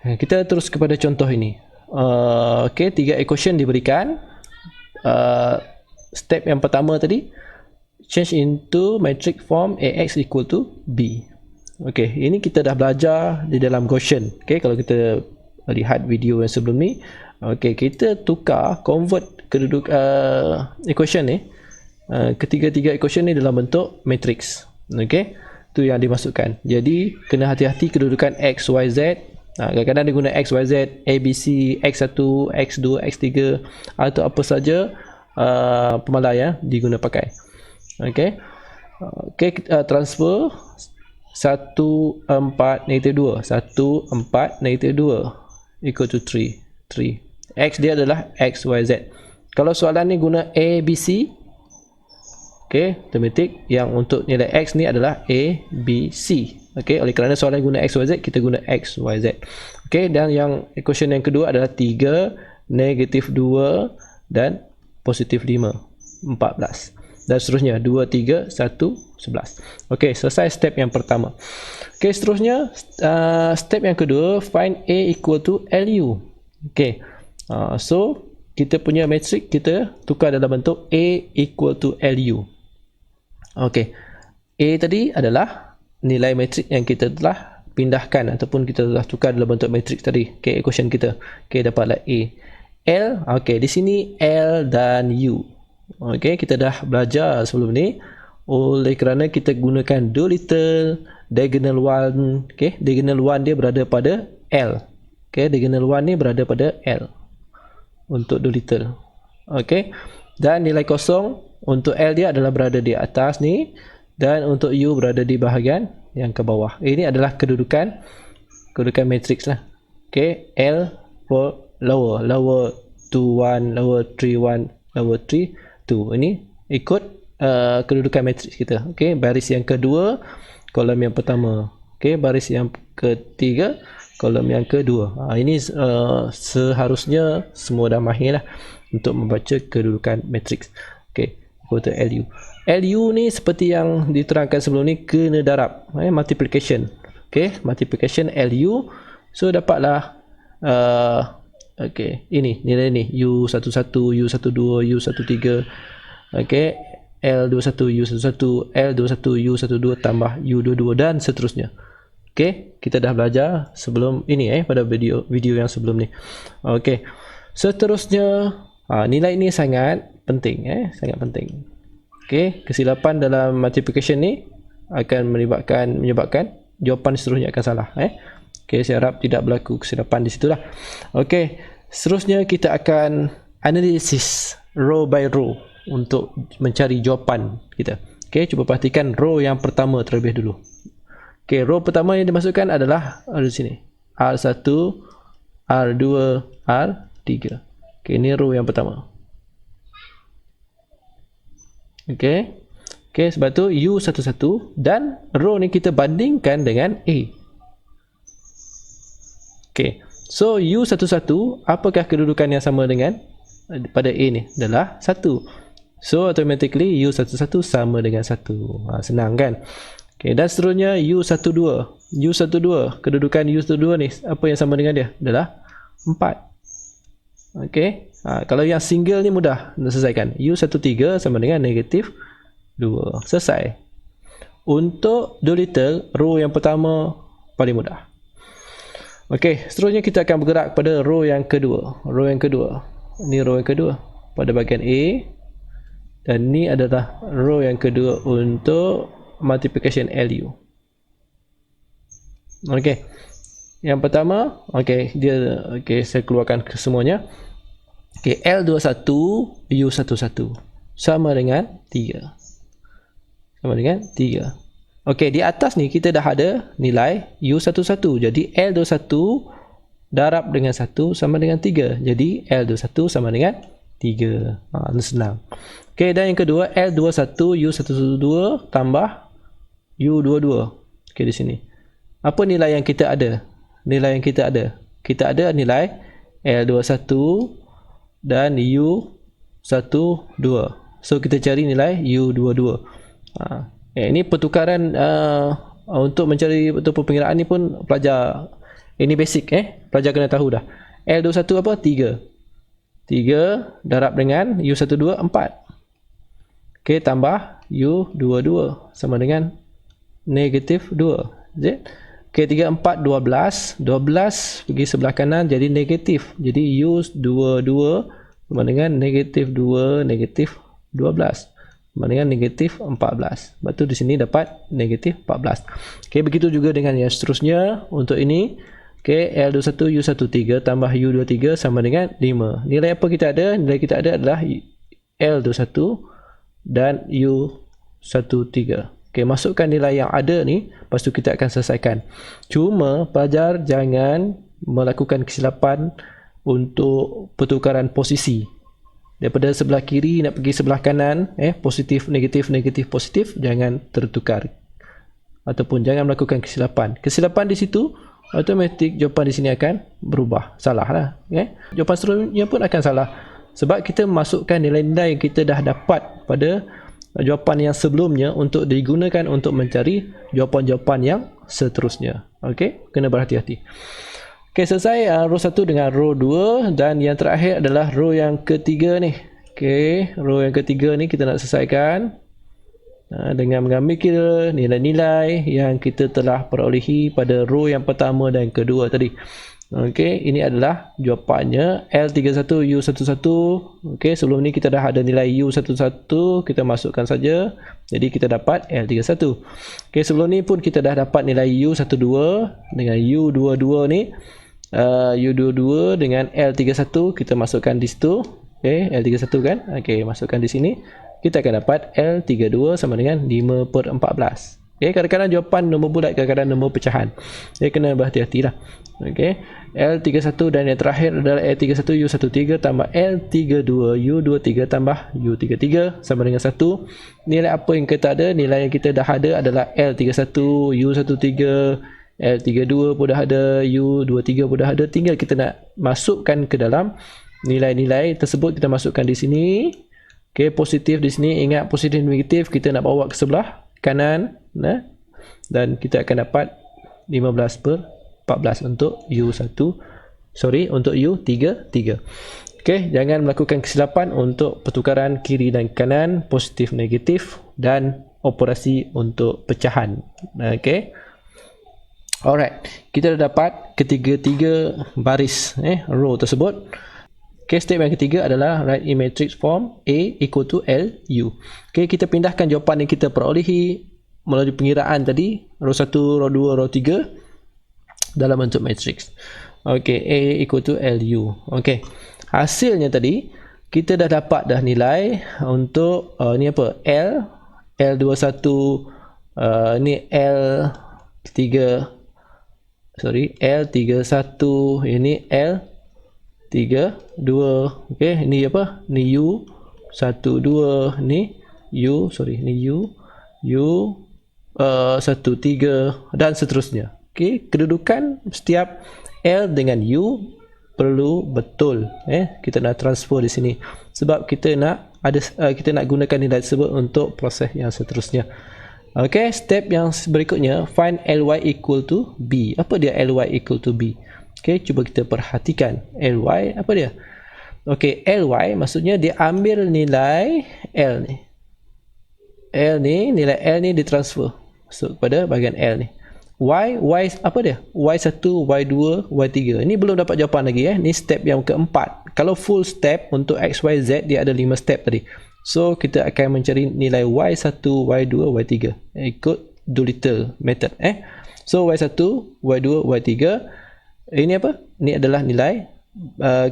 Kita terus kepada contoh ini. Okey, 3 equation diberikan. Step yang pertama tadi, change into metric form AX equal to B. Okey, ini kita dah belajar di dalam Gaussian. Okey, kalau kita lihat video yang sebelum ni, okey, kita tukar, convert keduduk equation ni, ketiga-tiga equation ni dalam bentuk matrix. Okey, tu yang dimasukkan. Jadi kena hati-hati kedudukan X, Y, Z. Kadang-kadang dia guna X, Y, Z, A, B, C, X1, X2, X3 atau apa saja pemalai diguna pakai. Okey, transfer 1, 4, -2 1, 4, -2 equal to 3. X dia adalah X, Y, Z. Kalau soalan ni guna A, B, C, okey, automatik yang untuk nilai X ni adalah A, B, C. Okey, oleh kerana soalan guna X, Y, Z, kita guna X, Y, Z. Okey, dan yang equation yang kedua adalah 3, -2 dan +5, 14. Dan seterusnya 2, 3, 1, 11. Okey, selesai step yang pertama. Okey, seterusnya step yang kedua, find A equal to LU. Okey, so kita punya matrix kita tukar dalam bentuk A equal to LU. Okey, A tadi adalah nilai matrix yang kita telah pindahkan ataupun kita telah tukar dalam bentuk matrix tadi. Okey, equation kita. Okey, dapatlah A. L, okey, di sini L dan U. Okey, kita dah belajar sebelum ni. Oleh kerana kita gunakan Doolittle diagonal 1. Okey, diagonal 1 dia berada pada L. Okey, diagonal 1 ni berada pada L untuk Doolittle. Okey, dan nilai kosong untuk L dia adalah berada di atas ni, dan untuk U berada di bahagian yang ke bawah. Ini adalah kedudukan matrix lah. Okey, L for lower 2, 1, lower 3, 1, lower 3, 2. Ini ikut kedudukan matrix kita. Okey, baris yang kedua, kolom yang pertama. Okey, baris yang ketiga, kolom yang kedua. Ini seharusnya semua dah mahir lah untuk membaca kedudukan matrix. Okey, equal to LU. LU ni seperti yang diterangkan sebelum ni, kena darab, multiplication. Okey, multiplication LU. So dapatlah okey, ini nilai ni U11, U12, U13. Okey, L21, U11, L21, U12 tambah U22 dan seterusnya. Okey, kita dah belajar sebelum ini pada video yang sebelum ni. Okey, seterusnya nilai ini sangat penting, sangat penting. Okey, kesilapan dalam multiplication ni akan menyebabkan jawapan seterusnya akan salah. Okey, saya harap tidak berlaku kesilapan di situlah. Okey, seterusnya kita akan analisis row by row untuk mencari jawapan kita. Okey, cuba perhatikan row yang pertama terlebih dulu. Okey, row pertama yang dimasukkan adalah di sini. R1, R2, R3. Okey, ini row yang pertama. Okey. Okey, sebab tu U11 dan row ni kita bandingkan dengan A. Okey. So U11 apakah kedudukan yang sama dengan pada A ni? Adalah 1. So automatically U11 sama dengan 1. Senang kan? Okey, dan seterusnya U12. U12, kedudukan U12 ni apa yang sama dengan dia? Adalah 4. Okey. Kalau yang single ni mudah nak selesaikan. U13 sama dengan -2. Selesai. Untuk Doolittle, row yang pertama paling mudah. Okey, seterusnya kita akan bergerak pada row yang kedua. Row yang kedua. Ini row yang kedua pada bahagian A, dan ini adalah row yang kedua untuk multiplication LU. Okey. Yang pertama, saya keluarkan semuanya. Okey, L21 U11 sama dengan 3. Sama dengan 3. Okey, di atas ni kita dah ada nilai U11. Jadi L21 darab dengan 1 sama dengan 3. Jadi L21 sama dengan 3. Ini senang. Okey, dan yang kedua L21 U12 tambah U22. Okey, di sini. Apa nilai yang kita ada? Nilai yang kita ada. Kita ada nilai L21 dan U12. So kita cari nilai U22. Ini pertukaran untuk mencari betul pengiraan ni pun pelajar Ini basic pelajar kena tahu dah. L21 apa? 3. 3 darab dengan U12 4. Okey, tambah U22 sama dengan negatif 2. Z. Okey, 3 4 12. 12 pergi sebelah kanan jadi negatif. Jadi U22 sama dengan negatif 2 negatif 12 sama dengan negatif 14. Sebab tu di sini dapat negatif 14. Okey, begitu juga dengan yang seterusnya. Untuk ini, okey, L21 U13 tambah U23 sama dengan 5. Nilai apa kita ada? Nilai kita ada adalah L21 dan U13. Okey, masukkan nilai yang ada ni, lepas tu kita akan selesaikan. Cuma pelajar jangan melakukan kesilapan untuk pertukaran posisi. Daripada sebelah kiri nak pergi sebelah kanan, positif, negatif, negatif, positif, jangan tertukar. Ataupun jangan melakukan kesilapan. Kesilapan di situ, automatik jawapan di sini akan berubah. Salah lah. Jawapan seterusnya pun akan salah. Sebab kita masukkan nilai-nilai yang kita dah dapat pada jawapan yang sebelumnya untuk digunakan untuk mencari jawapan-jawapan yang seterusnya. Okey, kena berhati-hati. Okey, selesai row 1 dengan row 2 dan yang terakhir adalah row yang ketiga ni. Okey, row yang ketiga ni kita nak selesaikan dengan mengambil kira nilai-nilai yang kita telah perolehi pada row yang pertama dan kedua tadi. Okey, ini adalah jawapannya L31 U11. Okey, sebelum ni kita dah ada nilai U11, kita masukkan saja. Jadi kita dapat L31. Okey, sebelum ni pun kita dah dapat nilai U12 dengan U22 ni. U22 dengan L31 kita masukkan di situ. Okey, L31 kan? Okey, masukkan di sini. Kita akan dapat L32 sama dengan 5/14. Okey, kadang-kadang jawapan nombor bulat, kadang-kadang nombor pecahan. Jadi kena berhati-hati lah. Okey, L31 dan yang terakhir adalah L31 U13 tambah L32 U23 tambah U33 sama dengan 1. Nilai apa yang kita ada? Nilai yang kita dah ada adalah L31 U13, L32 pun dah ada, U23 pun dah ada. Tinggal kita nak masukkan ke dalam nilai-nilai tersebut, kita masukkan di sini. Okey, positif di sini. Ingat positif negatif kita nak bawa ke sebelah kanan, dan kita akan dapat 15/14 untuk untuk U33. Okey, jangan melakukan kesilapan untuk pertukaran kiri dan kanan, positif negatif dan operasi untuk pecahan. Okey. Alright, kita dah dapat ketiga-tiga baris row tersebut. Okay, step yang ketiga adalah write in matrix form A equal to LU. Okay, kita pindahkan jawapan yang kita perolehi melalui pengiraan tadi, row 1, row 2, row 3 dalam bentuk matrix. Okay, A equal to LU. Okay, hasilnya tadi kita dah dapat dah nilai untuk ni apa? L21 ni L31, ini L32. okey, ini apa? Ni U12, ni U13 dan seterusnya. Okey, kedudukan setiap L dengan U perlu betul. Kita nak transfer di sini sebab kita nak gunakan nilai tersebut untuk proses yang seterusnya. Okey, step yang berikutnya, find Ly equal to B. Apa dia Ly equal to B? Okey, cuba kita perhatikan. Ly apa dia? Okey, Ly maksudnya dia ambil nilai L ni. Nilai L ni ditransfer masuk kepada bahagian L ni. Y apa dia? Y1, Y2, Y3. Ini belum dapat jawapan lagi. Ni step yang keempat. Kalau full step untuk X, Y, Z, dia ada 5 step tadi. So, kita akan mencari nilai Y1, Y2, Y3. Ikut Doolittle method. So, Y1, Y2, Y3. Ini apa? Ini adalah nilai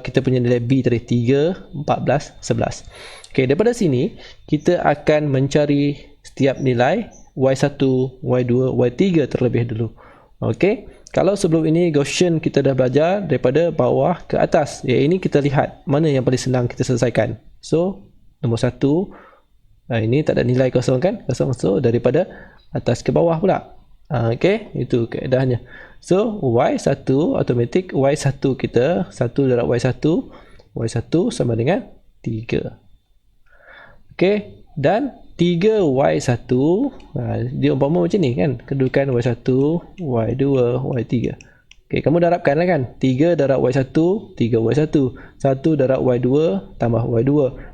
kita punya nilai B tadi. 3, 14, 11. Okay, daripada sini, kita akan mencari setiap nilai Y1, Y2, Y3 terlebih dulu. Okay. Kalau sebelum ini Gaussian kita dah belajar daripada bawah ke atas. Ini kita lihat mana yang paling senang kita selesaikan. So, nombor 1, ini tak ada nilai kosong kan? Kosong. So, daripada atas ke bawah pula. Okay, itu keadaannya. So, Y1 automatik, Y1 kita 1 darab Y1 sama dengan 3. Okay, dan 3Y1, dia umpama macam ni kan, kedudukan Y1, Y2, Y3. Okay, kamu darabkan lah kan. 3 darab Y1, 3Y1. 1 darab Y2 tambah Y2.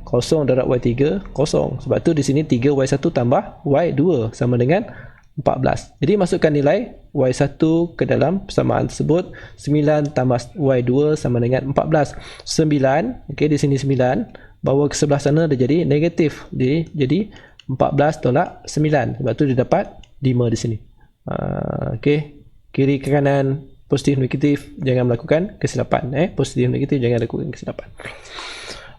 0 darab Y3, 0. Sebab tu di sini 3Y1 tambah Y2 sama dengan 14. Jadi masukkan nilai Y1 ke dalam persamaan tersebut. 9 tambah Y2 sama dengan 14. 9, okay, di sini 9. Bawa ke sebelah sana dia jadi negatif. Jadi 14 tolak 9. Sebab tu dia dapat 5 di sini. Okay. Kiri ke kanan, positif negatif, jangan melakukan kesilapan. Positif negatif, jangan lakukan kesilapan.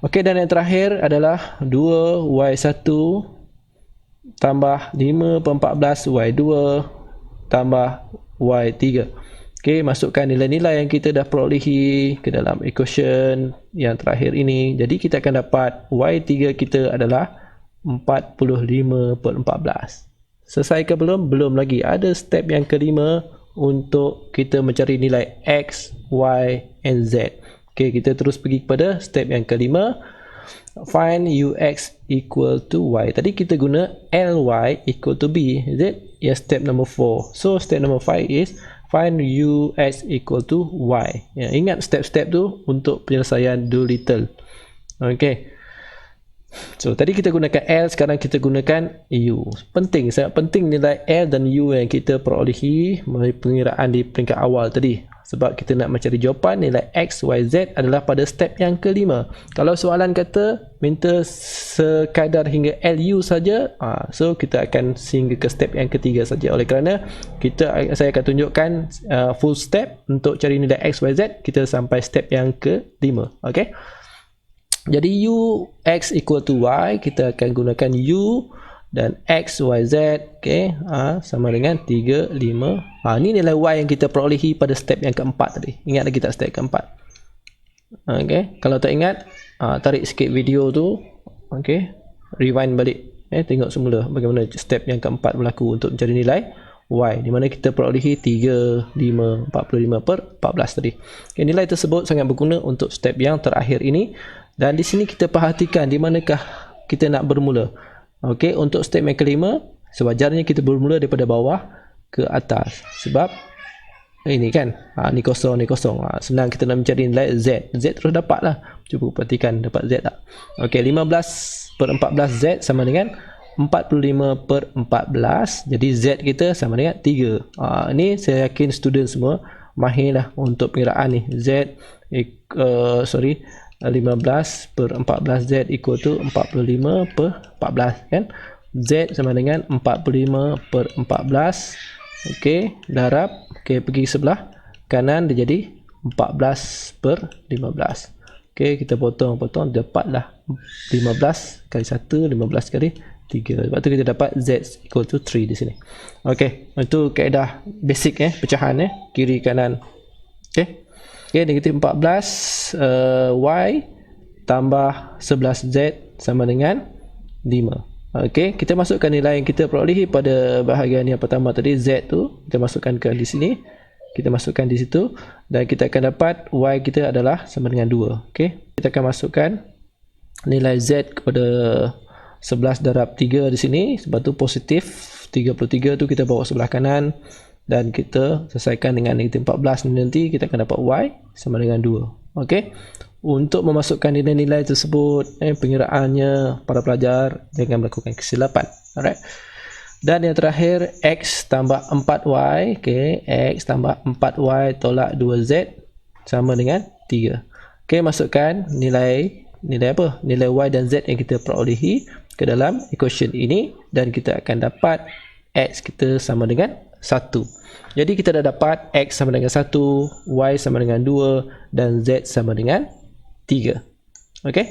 Okey, dan yang terakhir adalah 2Y1 tambah 5 per 14 Y2 tambah Y3. Okey, masukkan nilai-nilai yang kita dah perolehi ke dalam equation yang terakhir ini. Jadi kita akan dapat Y3 kita adalah 45 per 14. Selesai ke belum? Belum lagi. Ada step yang kelima untuk kita mencari nilai X, Y, and Z. Okay, kita terus pergi kepada step yang kelima. Find UX equal to Y. Tadi kita guna LY equal to B. Is it? Yes, step number 4. So, step number 5 is find UX equal to Y. Ya, ingat step-step tu untuk penyelesaian Doolittle. Okay. So, tadi kita gunakan L, sekarang kita gunakan U. Penting, sangat penting nilai L dan U yang kita perolehi melalui pengiraan di peringkat awal tadi. Sebab kita nak mencari jawapan nilai X, Y, Z adalah pada step yang kelima. Kalau soalan kata minta sekadar hingga LU saja, so kita akan sehingga ke step yang ketiga saja. Oleh kerana saya akan tunjukkan full step untuk cari nilai X, Y, Z, kita sampai step yang kelima. Okay? Jadi U, X equal to Y, kita akan gunakan U dan X, Y, Z, okay, sama dengan 3, 5. Ini nilai Y yang kita perolehi pada step yang keempat tadi. Ingat lagi tak step keempat? Okay. Kalau tak ingat, tarik sikit video tu, okay, rewind balik, tengok semula bagaimana step yang keempat berlaku untuk mencari nilai Y, di mana kita perolehi 3, 5, 45 per 14 tadi. Okay, nilai tersebut sangat berguna untuk step yang terakhir ini. Dan di sini kita perhatikan di manakah kita nak bermula. Okey, untuk step yang kelima, sewajarnya kita bermula daripada bawah ke atas. Sebab ini kan, ni kosong, ni kosong. Senang kita nak mencari nilai Z. Z terus dapat lah. Cuba perhatikan dapat Z tak. Okey, 15 per 14 Z sama dengan 45 per 14. Jadi Z kita sama dengan 3. Ini saya yakin student semua mahir lah untuk pengiraan ni. Z, 15 per 14 Z equal to 45 per 14 kan. Z sama dengan 45 per 14. Okey, darab. Okey, pergi sebelah kanan dia jadi 14 per 15. Okey, kita potong-potong dapatlah 15 kali 1, 15 kali 3. Sebab tu kita dapat Z equal to 3 di sini. Okey, itu kaedah basic pecahan kiri kanan. Okey. Okay, negatif 14 Y tambah 11 Z sama dengan 5. Okay, kita masukkan nilai yang kita perolehi pada bahagian yang pertama tadi, Z tu kita masukkan ke di sini, kita masukkan di situ dan kita akan dapat Y kita adalah sama dengan 2. Okay, kita akan masukkan nilai Z kepada 11 darab 3 di sini, sebab tu positif 33 tu kita bawa sebelah kanan. Dan kita selesaikan dengan negatif 14 nanti kita akan dapat Y sama dengan 2. Okey. Untuk memasukkan nilai-nilai tersebut, pengiraannya para pelajar jangan melakukan kesilapan. Alright. Dan yang terakhir, X tambah 4Y. Okey, X tambah 4Y tolak 2Z sama dengan 3. Okey, masukkan nilai apa? Nilai Y dan Z yang kita perolehi ke dalam equation ini dan kita akan dapat X kita sama dengan 1. Jadi kita dah dapat X sama dengan 1, Y sama dengan 2 dan Z sama dengan 3. Okey.